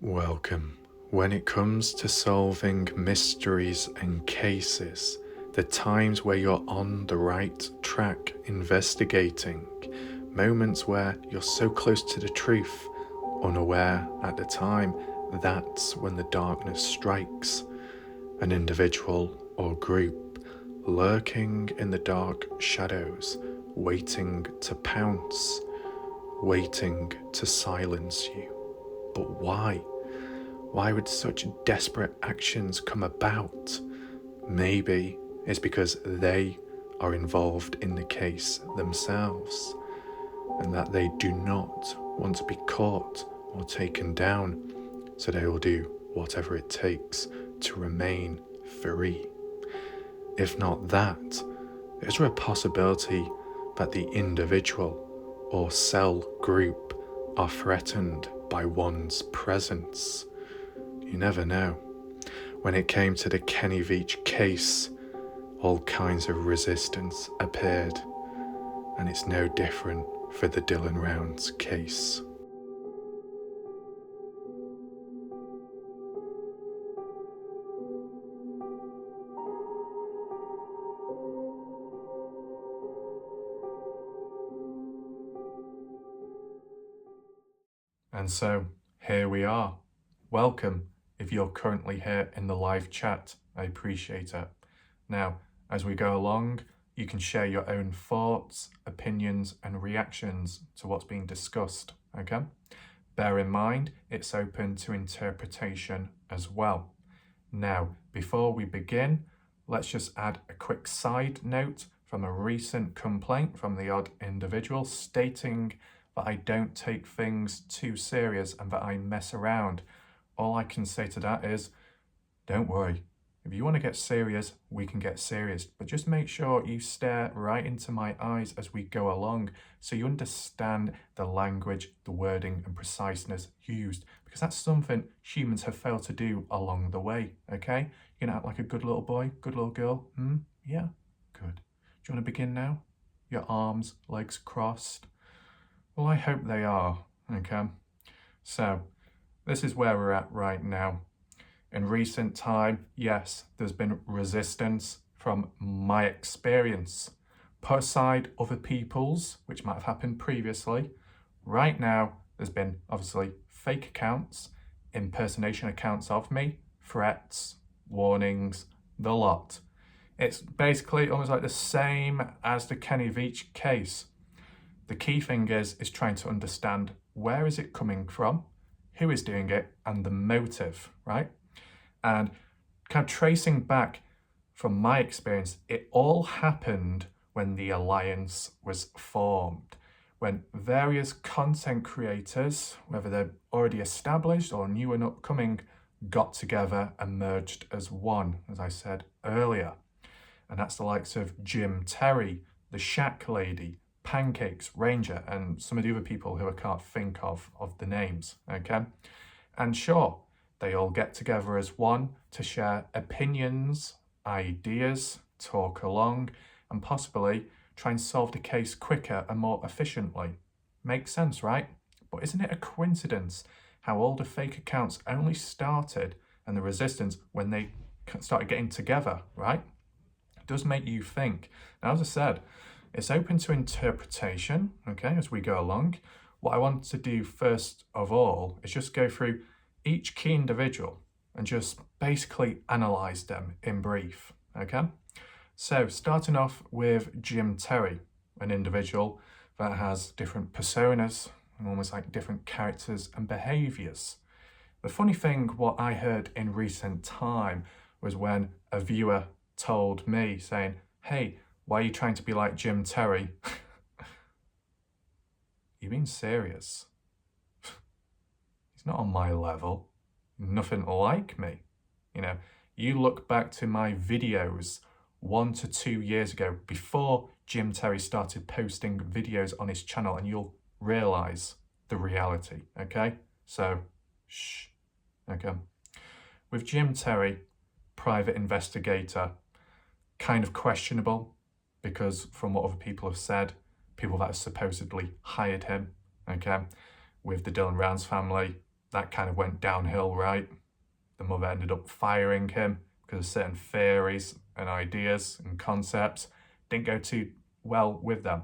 Welcome. When it comes to solving mysteries and cases, the times where you're on the right track investigating, moments where you're so close to the truth, unaware at the time, that's when the darkness strikes. An individual or group lurking in the dark shadows, waiting to pounce, waiting to silence you. But why? Why would such desperate actions come about? Maybe it's because they are involved in the case themselves, and that they do not want to be caught or taken down, so they will do whatever it takes to remain free. If not that, is there a possibility that the individual or cell group are threatened by one's presence? You never know. When it came to the Kenny Veach case, all kinds of resistance appeared, and it's no different for the Dylan Rounds case. And so, here we are. Welcome if you're currently here in the live chat. I appreciate it. Now, as we go along, you can share your own thoughts, opinions, and reactions to what's being discussed, okay? Bear in mind, it's open to interpretation as well. Now, before we begin, let's just add a quick side note from a recent complaint from the odd individual stating that I don't take things too serious and that I mess around. All I can say to that is, don't worry. If you want to get serious, we can get serious. But just make sure you stare right into my eyes as we go along so you understand the language, the wording and preciseness used. Because that's something humans have failed to do along the way, okay? You're going to act like a good little boy, good little girl? Yeah? Good. Do you want to begin now? Your arms, legs crossed? Well, I hope they are, okay? So, this is where we're at right now. In recent time, yes, there's been resistance from my experience. Put aside other people's, which might have happened previously. Right now, there's been obviously fake accounts, impersonation accounts of me, threats, warnings, the lot. It's basically almost like the same as the Kenny Veach case. The key thing is trying to understand where is it coming from, who is doing it, and the motive, right? And kind of tracing back from my experience, it all happened when the alliance was formed, when various content creators, whether they're already established or new and upcoming, got together and merged as one, as I said earlier. And that's the likes of Jim Terry, the Shack Lady, Pancakes, Ranger, and some of the other people who I can't think of the names, okay? And sure, they all get together as one to share opinions, ideas, talk along, and possibly try and solve the case quicker and more efficiently. Makes sense, right? But isn't it a coincidence how all the fake accounts only started and the resistance when they started getting together, right? It does make you think. Now, as I said, it's open to interpretation, okay, as we go along. What I want to do first of all is just go through each key individual and just basically analyze them in brief, okay? So starting off with Jim Terry, an individual that has different personas, almost like different characters and behaviours. The funny thing, what I heard in recent time was when a viewer told me saying, hey, why are you trying to be like Jim Terry? You being serious? He's not on my level. Nothing like me. You know, you look back to my videos 1 to 2 years ago, before Jim Terry started posting videos on his channel, and you'll realise the reality, okay? So, shh, okay? With Jim Terry, private investigator, kind of questionable, because from what other people have said, people that have supposedly hired him, okay? With the Dylan Rounds family, that kind of went downhill, right? The mother ended up firing him because of certain theories and ideas and concepts. Didn't go too well with them.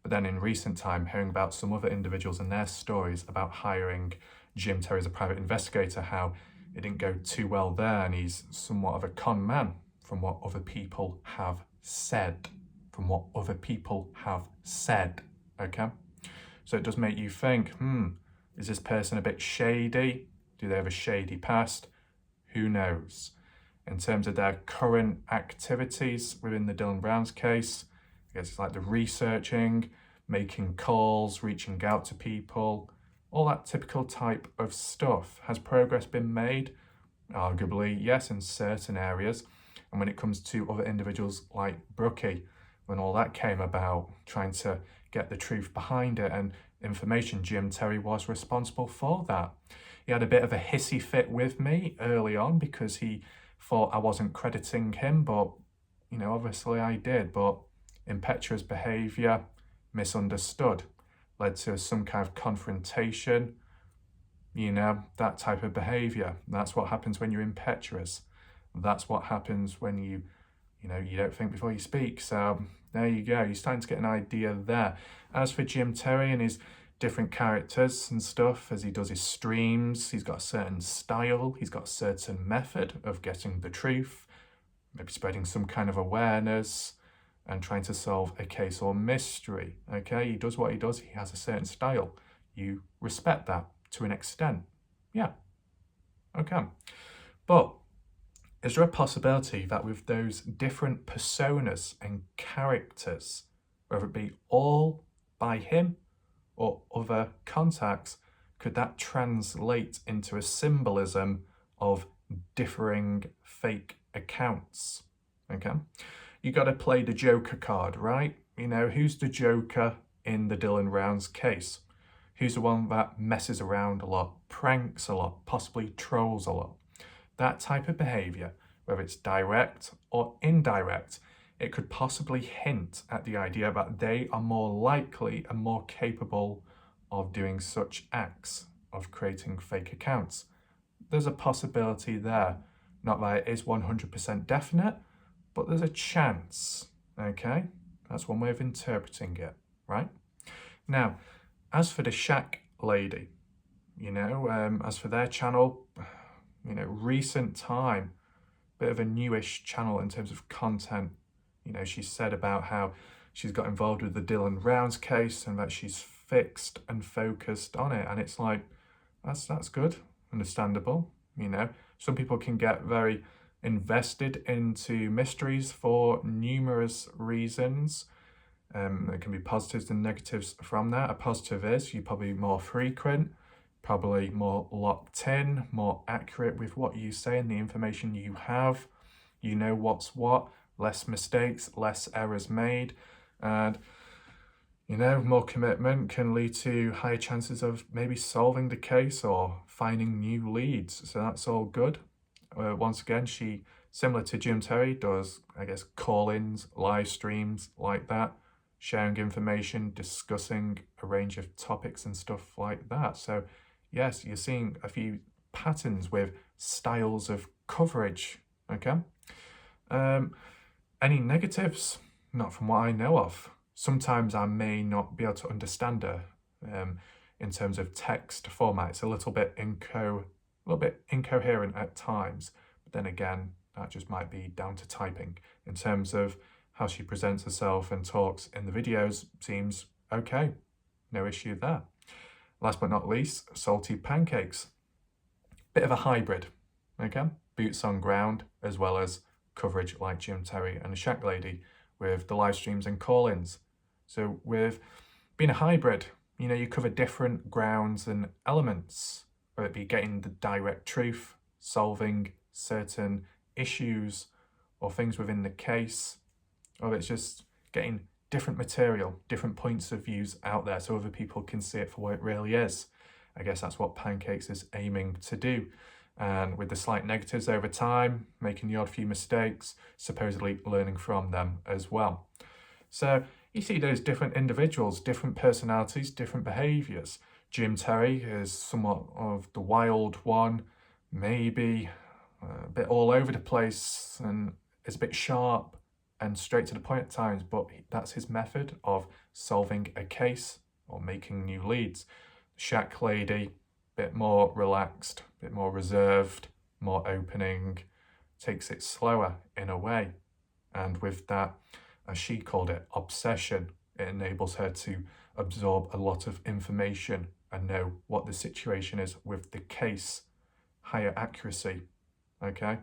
But then in recent time, hearing about some other individuals and their stories about hiring Jim Terry as a private investigator, how it didn't go too well there, and he's somewhat of a con man, from what other people have said. From what other people have said, okay? So it does make you think, is this person a bit shady? Do they have a shady past? Who knows? In terms of their current activities within the Dylan Rounds case, I guess it's like the researching, making calls, reaching out to people, all that typical type of stuff. Has progress been made? Arguably, yes, in certain areas. And when it comes to other individuals like Brookie, when all that came about, trying to get the truth behind it and information, Jim Terry was responsible for that. He had a bit of a hissy fit with me early on because he thought I wasn't crediting him, but, you know, obviously I did. But impetuous behaviour, misunderstood, led to some kind of confrontation, you know, that type of behaviour. That's what happens when you're impetuous. That's what happens when you don't think before you speak. So there you go. You're starting to get an idea there. As for Jim Terry and his different characters and stuff, as he does his streams, he's got a certain style, he's got a certain method of getting the truth, maybe spreading some kind of awareness and trying to solve a case or mystery, okay? He does what he does, he has a certain style. You respect that to an extent. Yeah, okay. But is there a possibility that with those different personas and characters, whether it be all by him or other contacts, could that translate into a symbolism of differing fake accounts? Okay, you got to play the Joker card, right? You know, who's the Joker in the Dylan Rounds case? Who's the one that messes around a lot, pranks a lot, possibly trolls a lot? That type of behaviour, whether it's direct or indirect, it could possibly hint at the idea that they are more likely and more capable of doing such acts, of creating fake accounts. There's a possibility there. Not that it is 100% definite, but there's a chance, okay? That's one way of interpreting it, right? Now, as for the Shack lady, you know, as for their channel, you know, recent time, bit of a newish channel in terms of content. You know, she said about how she's got involved with the Dylan Rounds case and that she's fixed and focused on it. And it's like, that's good, understandable. You know, some people can get very invested into mysteries for numerous reasons. There can be positives and negatives from that. A positive is you're probably more frequent, probably more locked in, more accurate with what you say and the information you have. You know what's what, less mistakes, less errors made, and you know, more commitment can lead to higher chances of maybe solving the case or finding new leads. So that's all good. Once again, she, similar to Jim Terry, does, I guess, call-ins, live streams like that, sharing information, discussing a range of topics and stuff like that. So yes, you're seeing a few patterns with styles of coverage, okay? Any negatives? Not from what I know of. Sometimes I may not be able to understand her in terms of text format. It's a little bit incoherent at times, but then again, that just might be down to typing. In terms of how she presents herself and talks in the videos, seems okay. No issue there. last but not least, Salty Pancakes. Bit of a hybrid, okay? Boots on ground, as well as coverage like Jim Terry and the Shack Lady with the live streams and call-ins. So with being a hybrid, you know, you cover different grounds and elements, whether it be getting the direct truth, solving certain issues or things within the case, or it's just getting different material, different points of views out there so other people can see it for what it really is. I guess that's what Pancakes is aiming to do. And with the slight negatives over time, making the odd few mistakes, supposedly learning from them as well. So you see those different individuals, different personalities, different behaviours. Jim Terry is somewhat of the wild one, maybe a bit all over the place and is a bit sharp and straight to the point at times, but that's his method of solving a case or making new leads. Shack Lady, bit more relaxed, bit more reserved, more opening, takes it slower in a way. And with that, as she called it, obsession, it enables her to absorb a lot of information and know what the situation is with the case. Higher accuracy, okay?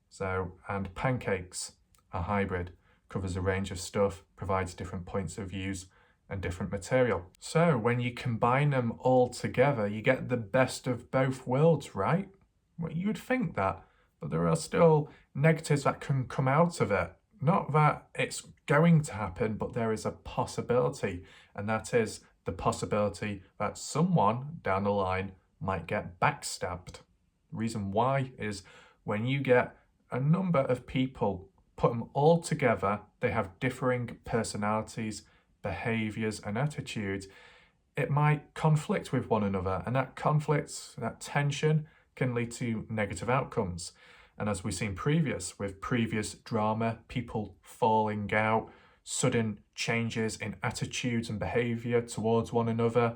So, and Pancakes, a hybrid, covers a range of stuff, provides different points of views and different material. So when you combine them all together, you get the best of both worlds, right? Well, you would think that, but there are still negatives that can come out of it. Not that it's going to happen, but there is a possibility, and that is the possibility that someone down the line might get backstabbed. The reason why is when you get a number of people, put them all together, they have differing personalities, behaviours and attitudes, it might conflict with one another, and that conflict, that tension can lead to negative outcomes. And as we've seen with previous drama, people falling out, sudden changes in attitudes and behaviour towards one another,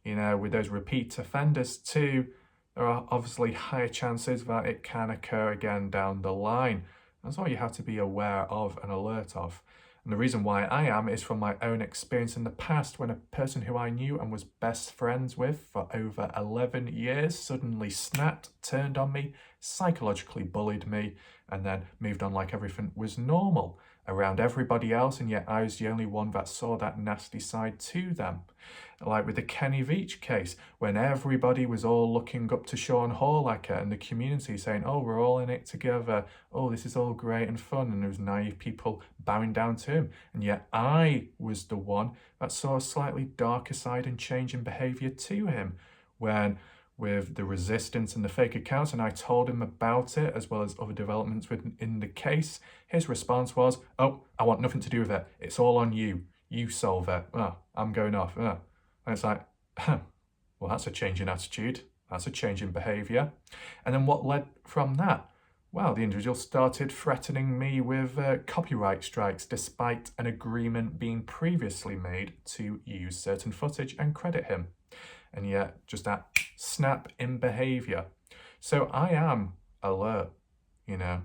you know, with those repeat offenders too, there are obviously higher chances that it can occur again down the line. That's all you have to be aware of and alert of. And the reason why I am is from my own experience in the past when a person who I knew and was best friends with for over 11 years suddenly snapped, turned on me, psychologically bullied me, and then moved on like everything was normal around everybody else, and yet I was the only one that saw that nasty side to them. Like with the Kenny Veach case, when everybody was all looking up to Sean Horlacher and the community saying, oh, we're all in it together, oh, this is all great and fun, and there was naive people bowing down to him, and yet I was the one that saw a slightly darker side and change in behaviour to him, when with the resistance and the fake accounts, and I told him about it as well as other developments within the case, his response was, oh, I want nothing to do with it, it's all on you, you solve it, I'm going off. And it's like, well, that's a change in attitude, that's a change in behaviour. And then what led from that? Well, the individual started threatening me with copyright strikes despite an agreement being previously made to use certain footage and credit him. And yet, just that snap in behaviour. So I am alert, you know.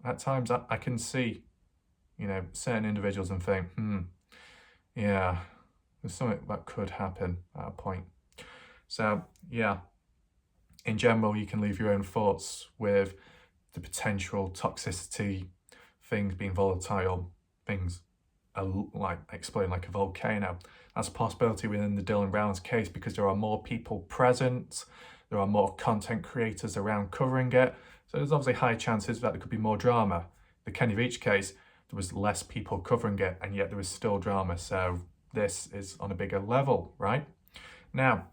At times I can see, you know, certain individuals and think, yeah, there's something that could happen at a point. So, yeah, in general, you can leave your own thoughts with the potential toxicity, things being volatile, things like exploding like a volcano. That's a possibility within the Dylan Brown's case because there are more people present, there are more content creators around covering it, so there's obviously high chances that there could be more drama. The Kenny Veach case, there was less people covering it and yet there was still drama, so this is on a bigger level, right? Now,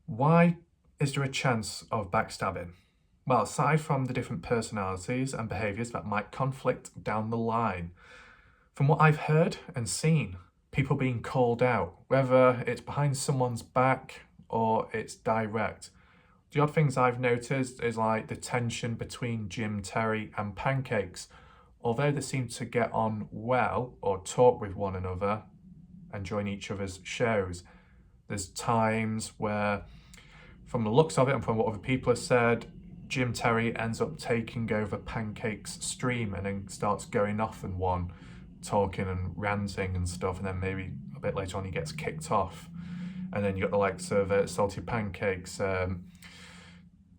why is there a chance of backstabbing? Well, aside from the different personalities and behaviours that might conflict down the line, from what I've heard and seen, people being called out, whether it's behind someone's back or it's direct. The odd things I've noticed is like the tension between Jim Terry and Pancakes. Although they seem to get on well or talk with one another and join each other's shows, there's times where, from the looks of it and from what other people have said, Jim Terry ends up taking over Pancakes' stream and then starts going off in one, talking and ranting and stuff, and then maybe a bit later on he gets kicked off. And then you got the likes of Salty Pancakes,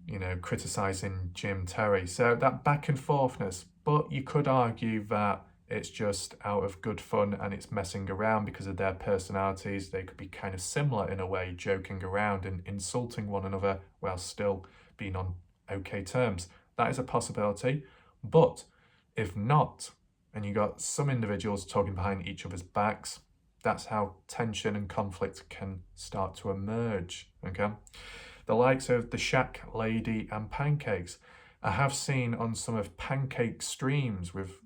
you know, criticising Jim Terry. So that back and forthness, but you could argue that it's just out of good fun and it's messing around because of their personalities. They could be kind of similar in a way, joking around and insulting one another while still being on okay terms. That is a possibility. But if not, and you got some individuals talking behind each other's backs, that's how tension and conflict can start to emerge, okay? The likes of the Shack Lady and Pancakes. I have seen on some of Pancake streams with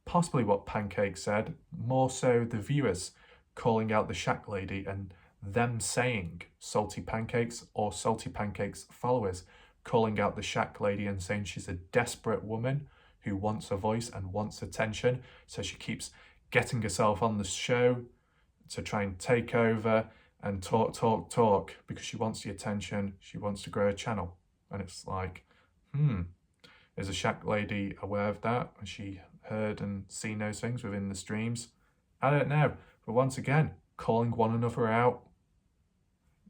possibly what Pancake said, more so the viewers calling out the Shack Lady and them saying Salty Pancakes or Salty Pancakes followers calling out the Shack Lady and saying she's a desperate woman who wants a voice and wants attention. So she keeps getting herself on the show to try and take over and talk because she wants the attention, she wants to grow a channel. And it's like, is the Shack Lady aware of that? Has she heard and seen those things within the streams? I don't know. But once again, calling one another out,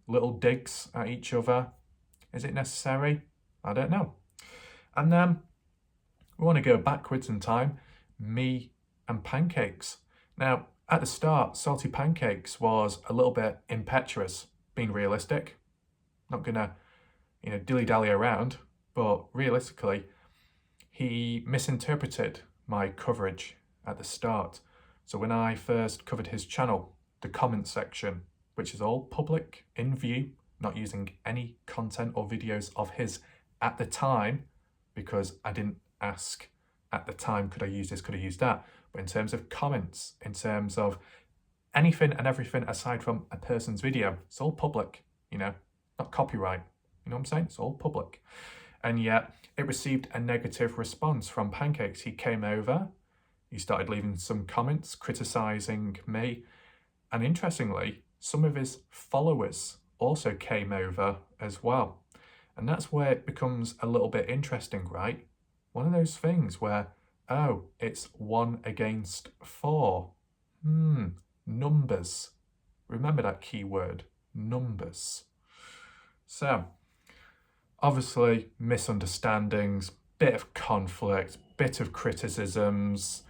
little digs at each other. Is it necessary? I don't know. And then we want to go backwards in time. Me and Pancakes. Now, at the start, Salty Pancakes was a little bit impetuous, being realistic. Not gonna, dilly-dally around, but realistically, he misinterpreted my coverage at the start. So when I first covered his channel, the comment section, which is all public, in view, not using any content or videos of his at the time, because I didn't ask at the time, could I use this, could I use that? But in terms of comments, in terms of anything and everything aside from a person's video, it's all public, not copyright. You know what I'm saying? It's all public. And yet it received a negative response from Pancakes. He came over, he started leaving some comments criticising me. And interestingly, some of his followers also came over as well. And that's where it becomes a little bit interesting, right? One of those things where, oh, it's 1 against 4. Numbers. Remember that key word, numbers. So, obviously, misunderstandings, bit of conflict, bit of criticisms.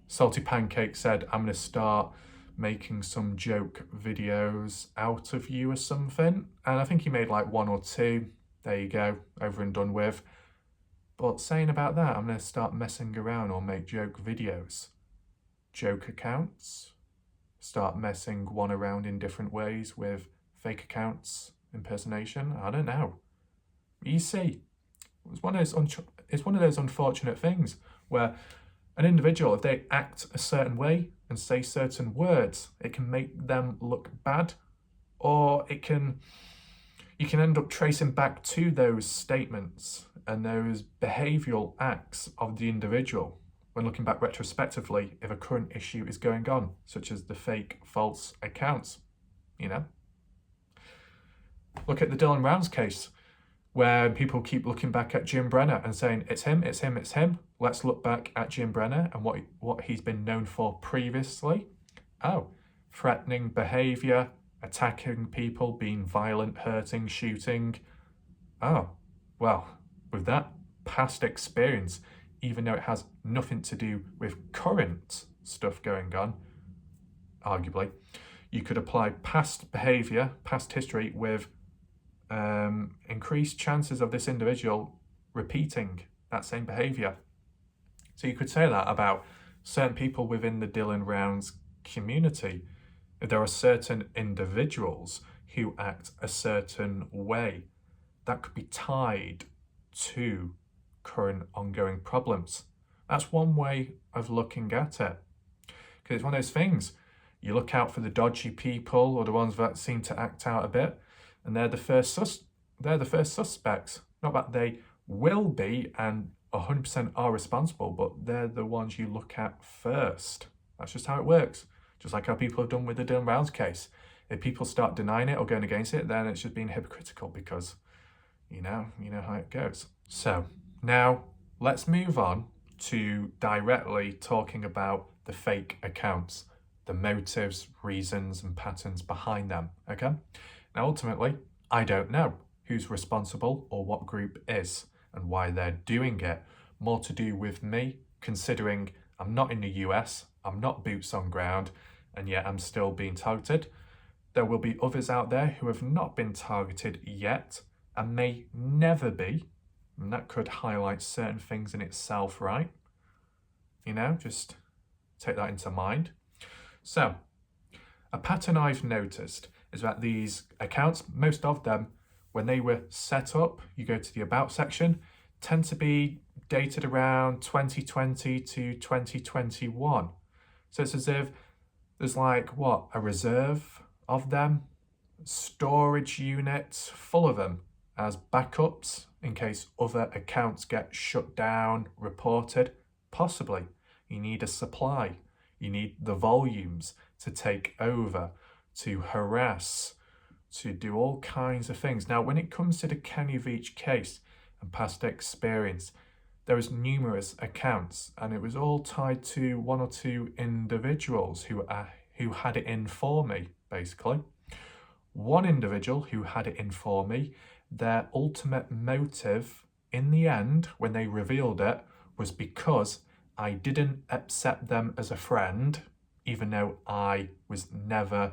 Salty Pancake said, I'm going to start making some joke videos out of you or something. And I think he made like 1 or 2. There you go, over and done with. But saying about that, I'm going to start messing around or make joke videos. Joke accounts. Start messing one around in different ways with fake accounts, impersonation. I don't know. You see, it's one of those unfortunate things where an individual, if they act a certain way and say certain words, it can make them look bad, or you can end up tracing back to those statements and those behavioural acts of the individual when looking back retrospectively if a current issue is going on, such as the fake, false accounts, Look at the Dylan Rounds case, where people keep looking back at Jim Brenner and saying, it's him, it's him, it's him. Let's look back at Jim Brenner and what he's been known for previously. Oh, threatening behaviour, attacking people, being violent, hurting, shooting. Oh, well, with that past experience, even though it has nothing to do with current stuff going on, arguably, you could apply past behaviour, past history with increased chances of this individual repeating that same behaviour. So you could say that about certain people within the Dylan Rounds community. If there are certain individuals who act a certain way, that could be tied to current ongoing problems. That's one way of looking at it. Because it's one of those things, you look out for the dodgy people or the ones that seem to act out a bit, and they're the first suspects. Not that they will be and 100% are responsible, but they're the ones you look at first. That's just how it works. Just like how people have done with the Dylan Rounds case. If people start denying it or going against it, then it's just being hypocritical because, you know how it goes. So now let's move on to directly talking about the fake accounts. the motives, reasons, and patterns behind them, okay? Now, ultimately, I don't know who's responsible or what group is and why they're doing it. More to do with me, considering I'm not in the US, I'm not boots on ground, and yet I'm still being targeted. There will be others out there who have not been targeted yet and may never be, and that could highlight certain things in itself, right? You know, just take that into mind. So, a pattern I've noticed is that these accounts, most of them, when they were set up, you go to the About section, tend to be dated around 2020 to 2021. So it's as if there's like, what, a reserve of them, storage units full of them as backups in case other accounts get shut down, reported. Possibly. You need a supply. You need the volumes to take over, to harass, to do all kinds of things. Now, when it comes to the Kenny Veach case and past experience, there was numerous accounts, and it was all tied to one or two individuals who had it in for me, basically. One individual who had it in for me, their ultimate motive in the end, when they revealed it, was because I didn't accept them as a friend, even though I was never,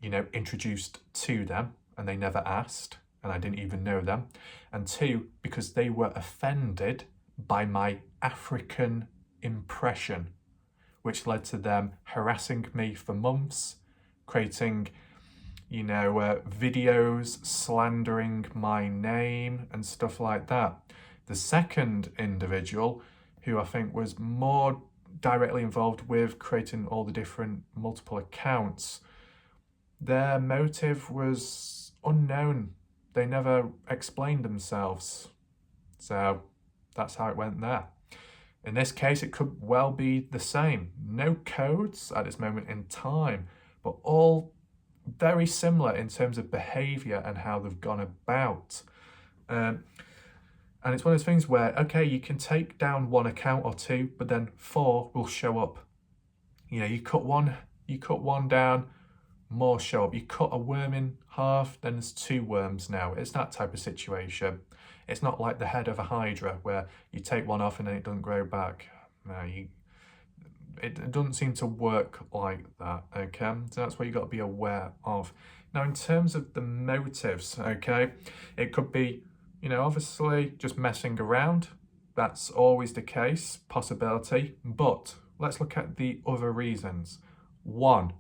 introduced to them and they never asked and I didn't even know them. And two, because they were offended by my African impression, which led to them harassing me for months, creating, videos slandering my name and stuff like that. The second individual, who I think was more directly involved with creating all the different multiple accounts, their motive was unknown. They never explained themselves. So that's how it went there. In this case, it could well be the same. No codes at this moment in time, but all very similar in terms of behaviour and how they've gone about. And it's one of those things where, okay, you can take down one account or two, but then four will show up. You cut one down, more show up. You cut a worm in half, then there's two worms now. It's that type of situation. It's not like the head of a hydra where you take one off and then it doesn't grow back. No, it doesn't seem to work like that, okay? So that's what you got to be aware of. Now, in terms of the motives, okay, it could be, obviously just messing around. That's always the case, possibility. But let's look at the other reasons. One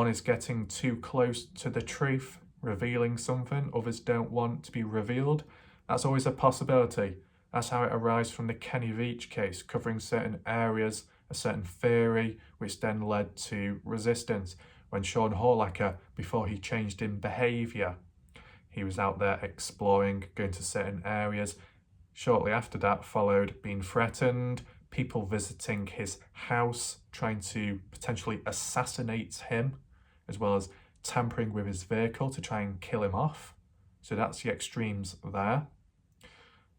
is getting too close to the truth, revealing something others don't want to be revealed. That's always a possibility. That's how it arises from the Kenny Veach case, covering certain areas, a certain theory, which then led to resistance. When Sean Horlacher, before he changed in behaviour, he was out there exploring, going to certain areas. Shortly after that followed being threatened, people visiting his house, trying to potentially assassinate him, as well as tampering with his vehicle to try and kill him off. So that's the extremes there.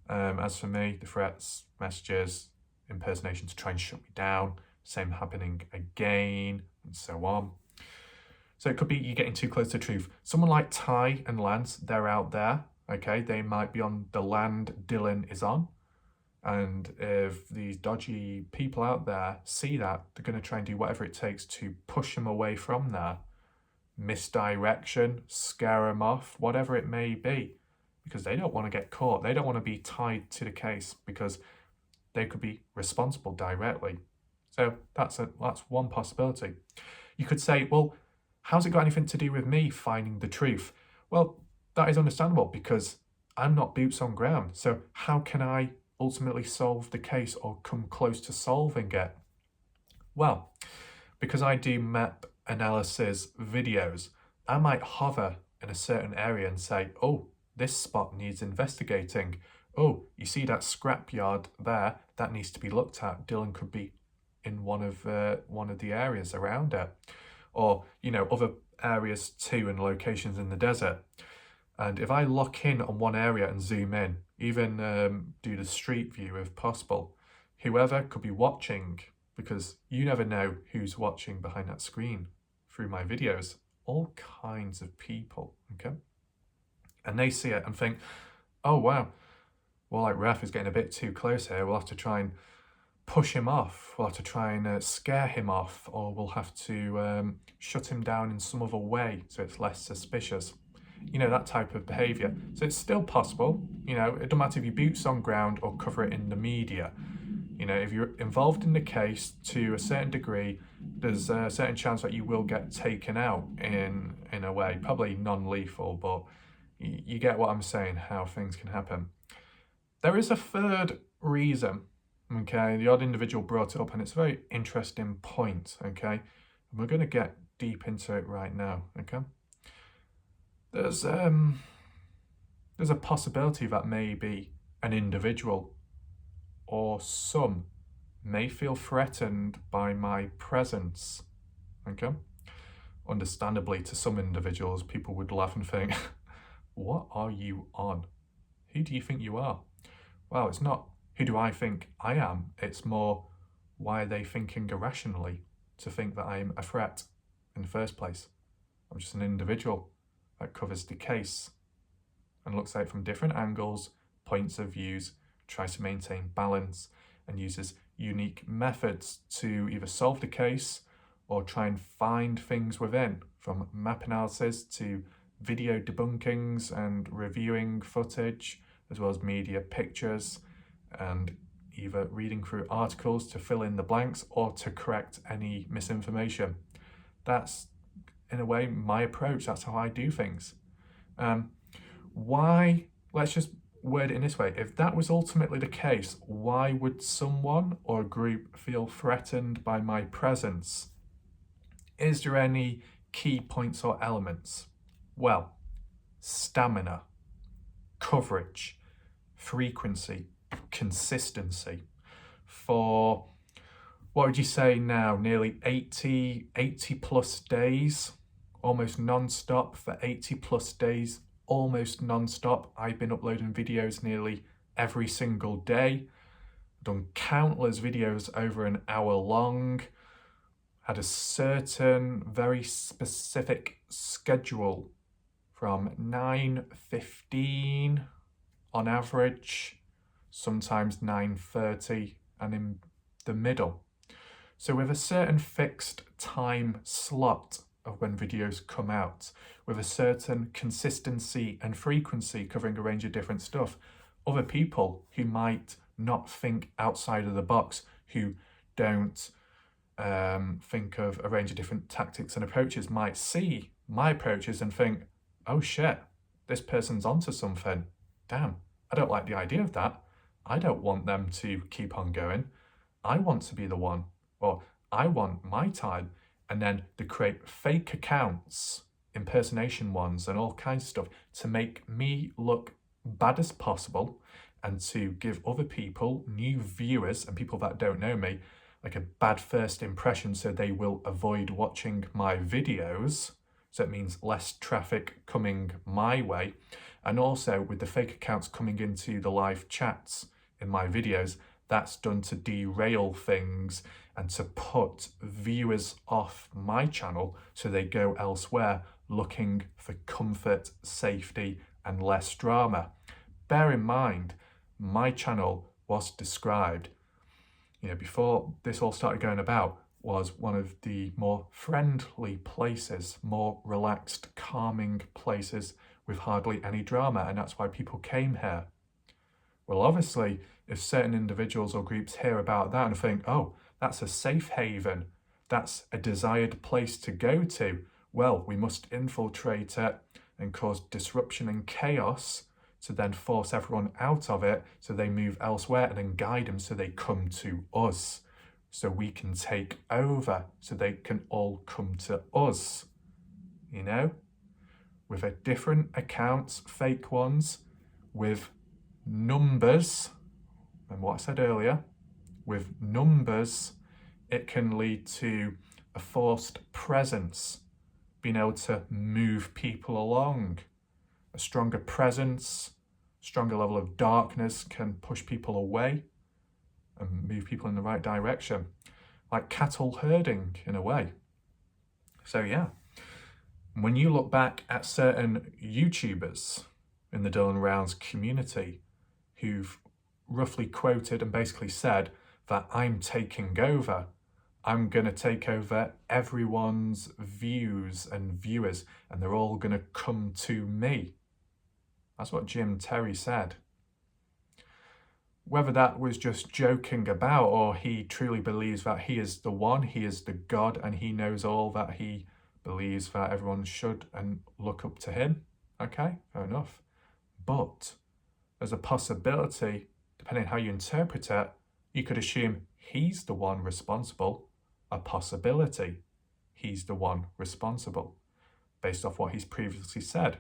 As for me, the threats, messages, impersonation to try and shut me down, same happening again, and so on. So it could be you getting too close to truth. Someone like Ty and Lance, they're out there, okay? They might be on the land Dylan is on. And if these dodgy people out there see that, they're going to try and do whatever it takes to push them away from there. Misdirection, scare them off, whatever it may be. Because they don't want to get caught. They don't want to be tied to the case because they could be responsible directly. So that's one possibility. You could say, well, how's it got anything to do with me finding the truth? Well, that is understandable because I'm not boots on ground. So how can I ultimately solve the case or come close to solving it? Well, because I do map analysis videos, I might hover in a certain area and say, oh, this spot needs investigating. Oh, you see that scrapyard there? That needs to be looked at. Dylan could be in one of the areas around it. Or, other areas too and locations in the desert. And if I lock in on one area and zoom in, even do the street view if possible, whoever could be watching because you never know who's watching behind that screen through my videos. All kinds of people, okay? And they see it and think, oh wow, well, like Ref is getting a bit too close here. We'll have to try and push him off. We'll have to try and scare him off, or we'll have to shut him down in some other way so it's less suspicious. You know, that type of behaviour. So it's still possible. You know, it doesn't matter if you boots on ground or cover it in the media. You know, if you're involved in the case to a certain degree, there's a certain chance that you will get taken out in a way, probably non-lethal, but you get what I'm saying, how things can happen. There is a third reason, okay? The odd individual brought it up, and it's a very interesting point, okay? And we're going to get deep into it right now, okay? There's a possibility that maybe an individual or some may feel threatened by my presence, okay? Understandably, to some individuals, people would laugh and think, what are you on? Who do you think you are? Well, it's not who do I think I am, it's more why are they thinking irrationally to think that I'm a threat in the first place. I'm just an individual that covers the case and looks at it from different angles, points of views, tries to maintain balance, and uses unique methods to either solve the case or try and find things within, from map analysis to video debunkings and reviewing footage, as well as media pictures, and either reading through articles to fill in the blanks or to correct any misinformation. That's, in a way, my approach. That's how I do things. Why, let's just word it in this way, if that was ultimately the case, why would someone or a group feel threatened by my presence? Is there any key points or elements? Well, stamina, coverage, frequency, consistency. For, what would you say now, nearly 80 plus days, almost non-stop for 80 plus days, almost non-stop. I've been uploading videos nearly every single day, done countless videos over an hour long, had a certain very specific schedule from 9:15 on average, sometimes 9:30 and in the middle. So with a certain fixed time slot of when videos come out, with a certain consistency and frequency covering a range of different stuff, other people who might not think outside of the box, who don't think of a range of different tactics and approaches, might see my approaches and think, oh shit, this person's onto something. Damn, I don't like the idea of that. I don't want them to keep on going. I want to be the one, or I want my time. And then to create fake accounts, impersonation ones, and all kinds of stuff to make me look bad as possible, and to give other people, new viewers and people that don't know me, like a bad first impression, so they will avoid watching my videos. So it means less traffic coming my way. And also with the fake accounts coming into the live chats in my videos, that's done to derail things and to put viewers off my channel so they go elsewhere looking for comfort, safety, and less drama. Bear in mind, my channel was described, before this all started going about, was one of the more friendly places, more relaxed, calming places with hardly any drama, and that's why people came here. Well, obviously, if certain individuals or groups hear about that and think, oh, that's a safe haven, that's a desired place to go to, well, we must infiltrate it and cause disruption and chaos to then force everyone out of it so they move elsewhere, and then guide them so they come to us, so we can take over, so they can all come to us, with a different accounts, fake ones, with numbers. And what I said earlier, with numbers, it can lead to a forced presence, being able to move people along. A stronger presence, stronger level of darkness can push people away and move people in the right direction. like cattle herding in a way. So yeah, when you look back at certain YouTubers in the Dylan Rounds community who've roughly quoted and basically said that I'm taking over, I'm going to take over everyone's views and viewers, and they're all going to come to me. That's what Jim Terry said. Whether that was just joking about or he truly believes that he is the one, he is the God, and he knows all, that he believes that everyone should and look up to him, okay, fair enough. But there's a possibility, depending on how you interpret it, you could assume he's the one responsible. A possibility he's the one responsible, based off what he's previously said.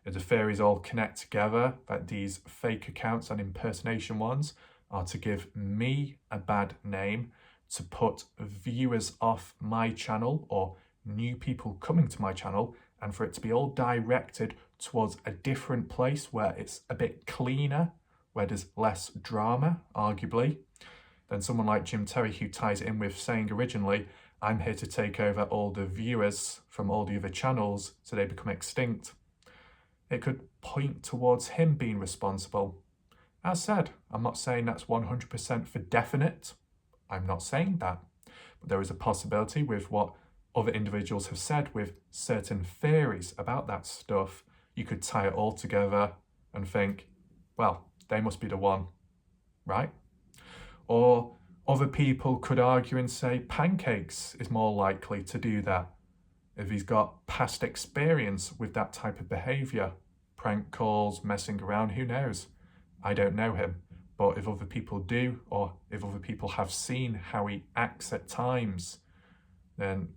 If the theories all connect together, that these fake accounts and impersonation ones are to give me a bad name, to put viewers off my channel or new people coming to my channel, and for it to be all directed towards a different place where it's a bit cleaner, where there's less drama, arguably, than someone like Jim Terry, who ties it in with saying originally, I'm here to take over all the viewers from all the other channels so they become extinct. It could point towards him being responsible. As said, I'm not saying that's 100% for definite. I'm not saying that. But there is a possibility with what other individuals have said with certain theories about that stuff. You could tie it all together and think, well, they must be the one, right? Or other people could argue and say Pancakes is more likely to do that. If he's got past experience with that type of behaviour, prank calls, messing around, who knows? I don't know him. But if other people do, or if other people have seen how he acts at times, then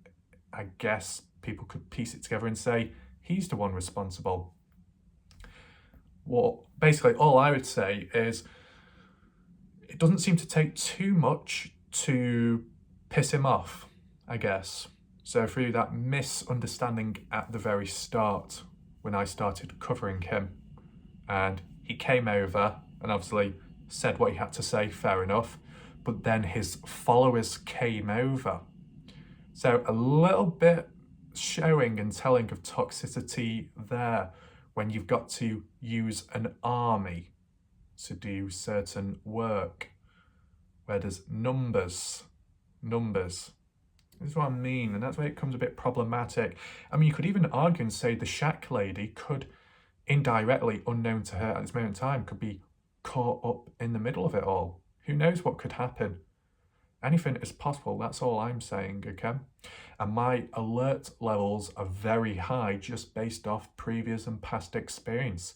I guess people could piece it together and say he's the one responsible. Well, basically all I would say is it doesn't seem to take too much to piss him off, I guess. So through that misunderstanding at the very start, when I started covering him, and he came over and obviously said what he had to say, fair enough, but then his followers came over. So a little bit showing and telling of toxicity there when you've got to use an army to do certain work, where there's numbers. This is what I mean, and that's where it becomes a bit problematic. I mean, you could even argue and say the Shack lady could indirectly, unknown to her at this moment in time, could be caught up in the middle of it all. Who knows what could happen? Anything is possible, that's all I'm saying, okay? And my alert levels are very high just based off previous and past experience.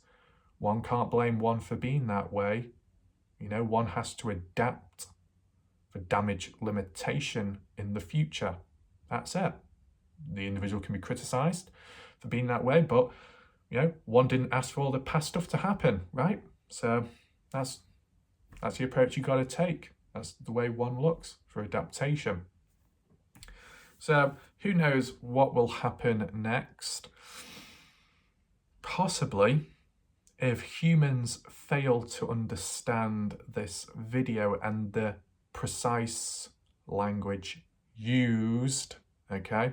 One can't blame one for being that way. You know, one has to adapt for damage limitation in the future. That's it. The individual can be criticised for being that way, but, you know, one didn't ask for all the past stuff to happen, right? So that's the approach you got to take. That's the way one looks for adaptation. So who knows what will happen next? Possibly, if humans fail to understand this video and the precise language used, okay,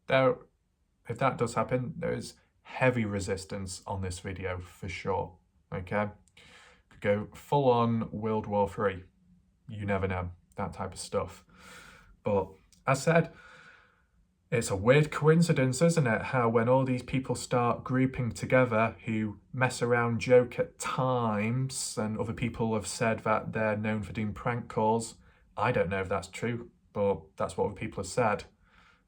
if that does happen, there is heavy resistance on this video for sure, okay? Could go full on World War III. You never know, that type of stuff. But as said, it's a weird coincidence, isn't it? How when all these people start grouping together who mess around, joke at times, and other people have said that they're known for doing prank calls. I don't know if that's true, but that's what other people have said.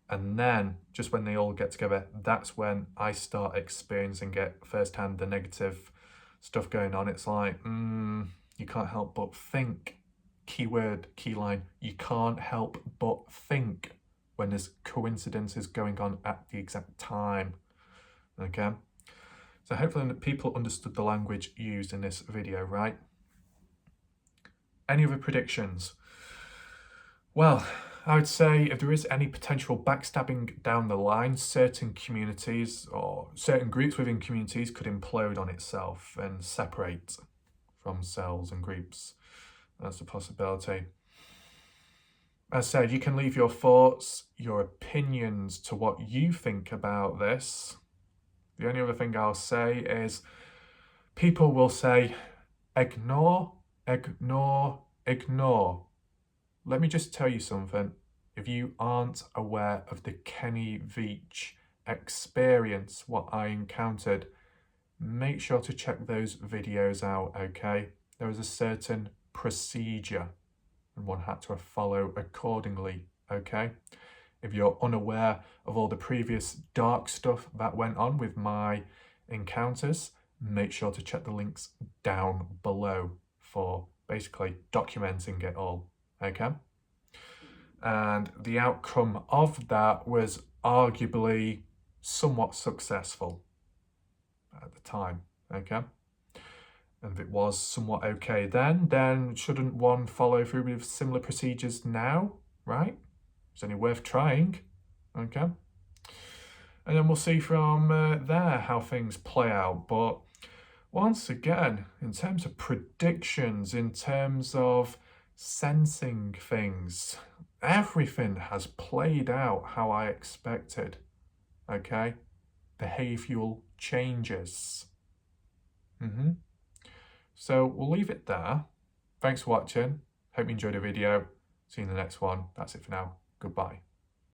And then just when they all get together, that's when I start experiencing it firsthand, the negative stuff going on. It's like, you can't help but think. Keyword, keyline, you can't help but think when there's coincidences going on at the exact time, okay? So hopefully people understood the language used in this video, right? Any other predictions? Well, I would say if there is any potential backstabbing down the line, certain communities or certain groups within communities could implode on itself and separate from cells and groups. That's a possibility. As said, you can leave your thoughts, your opinions to what you think about this. The only other thing I'll say is people will say, ignore, ignore, ignore. Let me just tell you something. If you aren't aware of the Kenny Veach experience, what I encountered, make sure to check those videos out, okay? There was a certain procedure and one had to follow accordingly, okay? If you're unaware of all the previous dark stuff that went on with my encounters, make sure to check the links down below for basically documenting it all, okay? And the outcome of that was arguably somewhat successful at the time, okay? And if it was somewhat okay then shouldn't one follow through with similar procedures now, right? It's only worth trying, okay? And then we'll see from there how things play out. But once again, in terms of predictions, in terms of sensing things, everything has played out how I expected, okay? Behavioural changes. So we'll leave it there. Thanks for watching. Hope you enjoyed the video. See you in the next one. That's it for now. Goodbye.